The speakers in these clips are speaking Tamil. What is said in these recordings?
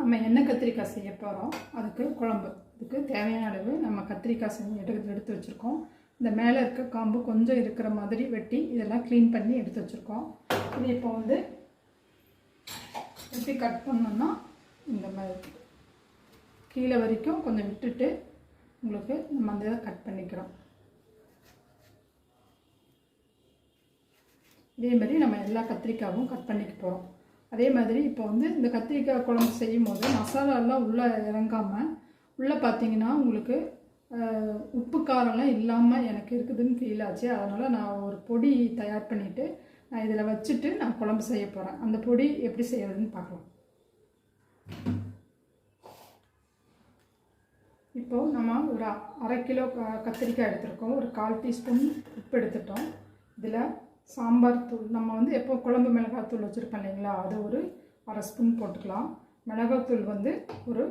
நம்ம எண்ணெய் கத்திரிக்காய் செய்ய போகிறோம். அதுக்கு குழம்பு. இதுக்கு தேவையான அளவு நம்ம கத்திரிக்காய் எடுத்து வச்சுருக்கோம். இந்த மேலே இருக்க காம்பு கொஞ்சம் இருக்கிற மாதிரி வெட்டி இதெல்லாம் க்ளீன் பண்ணி எடுத்து வச்சுருக்கோம். இது இப்போ வந்து எப்படி கட் பண்ணோன்னா இந்த மாதிரி கீழே வரைக்கும் கொஞ்சம் விட்டுட்டு உங்களுக்கு நம்ம அந்த இதை கட் பண்ணிக்கிறோம். இதே மாதிரி நம்ம எல்லா கத்திரிக்காயும் கட் பண்ணிக்க போகிறோம். அதே மாதிரி இப்போ வந்து இந்த கத்திரிக்காய் குழம்பு செய்யும் போது மசாலாலாம் உள்ளே இறங்காமல் உள்ளே பார்த்தீங்கன்னா உங்களுக்கு உப்பு காரம்லாம் இல்லாமல் எனக்கு இருக்குதுன்னு ஃபீல் ஆச்சு. அதனால் நான் ஒரு பொடி தயார் பண்ணிவிட்டு நான் இதில் வச்சுட்டு நான் குழம்பு செய்ய போகிறேன். அந்த பொடி எப்படி செய்யறதுன்னு பார்க்கலாம். இப்போது நம்ம ஒரு 1/2 கிலோ கத்திரிக்காய் எடுத்துருக்கோம். ஒரு 1/4 டீஸ்பூன் உப்பு எடுத்துட்டோம். இதில் சாம்பார் தூள் நம்ம வந்து எப்போ குழம்பு மிளகாத்தூள் வச்சுருப்போம் இல்லைங்களா, அது ஒரு 1/2 ஸ்பூன் போட்டுக்கலாம். மிளகாத்தூள் வந்து ஒரு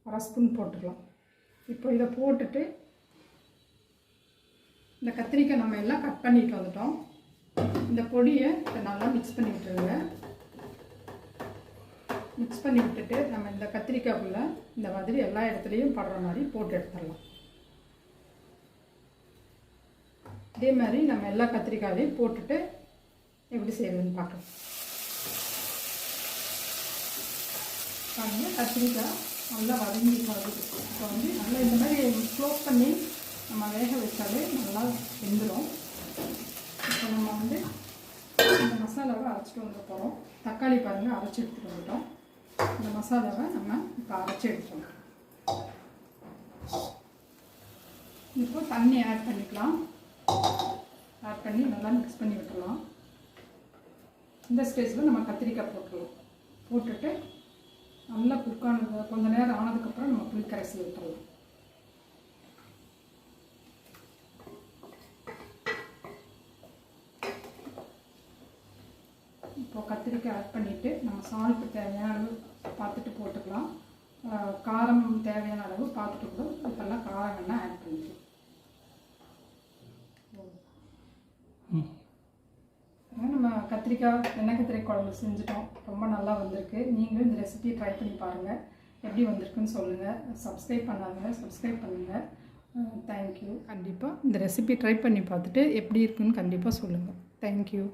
1/2 ஸ்பூன் போட்டுக்கலாம். இப்போ இதை போட்டுட்டு இந்த கத்திரிக்காய் நம்ம எல்லாம் கட் பண்ணிட்டு வந்துட்டோம். இந்த பொடியை நல்லா மிக்ஸ் பண்ணி விட்டுருங்க. மிக்ஸ் பண்ணி விட்டுட்டு நம்ம இந்த கத்திரிக்காய்க்குள்ளே இந்த மாதிரி எல்லா இடத்துலையும் படுற மாதிரி போட்டு எடுத்துடலாம். இதே மாதிரி நம்ம எல்லா கத்திரிக்காயையும் போட்டுட்டு எப்படி செய்யறதுன்னு பார்க்கலாம். பாருங்கள், கத்திரிக்காய் நல்லா வதங்கி வருது. இப்போ வந்து நல்லா இந்த மாதிரி க்ளோஸ் பண்ணி நம்ம வேக வச்சாலே நல்லா வெந்துடும். இப்போ நம்ம வந்து இந்த மசாலாவை அரைச்சிட்டு வந்து போகிறோம். தக்காளி பாருங்கள் அரைச்சி எடுத்துகிட்டு வந்துட்டோம். இந்த மசாலாவை நம்ம இப்போ அரைச்சி எடுத்துட்டோம். இப்போ தண்ணி ஆட் பண்ணிக்கலாம். ஆட் பண்ணி நல்லா மிக்ஸ் பண்ணி விட்டுடலாம். இந்த ஸ்டேஜில் நம்ம கத்திரிக்காய் போட்டுடலாம். போட்டுட்டு நல்லா குக்கானது கொஞ்சம் நேரம் ஆனதுக்கப்புறம் நம்ம புளி கரைசி விட்டுடலாம். இப்போ கத்திரிக்காய் ஆட் பண்ணிவிட்டு நம்ம சால்ட்டு தேவையான அளவு பார்த்துட்டு போட்டுக்கலாம். காரம் தேவையான அளவு பார்த்துட்டு கூட இப்போல்லாம் காரம் வேணால் ஆட் பண்ணிக்கலாம். நம்ம கத்திரிக்காய் எண்ணெய் கத்திரிக்காய் குழம்பு செஞ்சுட்டோம். ரொம்ப நல்லா வந்திருக்கு. நீங்களும் இந்த ரெசிபியை ட்ரை பண்ணி பாருங்கள். எப்படி வந்திருக்குன்னு சொல்லுங்கள். சப்ஸ்கிரைப் பண்ணாதவங்க சப்ஸ்கிரைப் பண்ணுங்கள். தேங்க்யூ. கண்டிப்பாக இந்த ரெசிபி ட்ரை பண்ணி பார்த்துட்டு எப்படி இருக்குன்னு கண்டிப்பாக சொல்லுங்கள். தேங்க்யூ.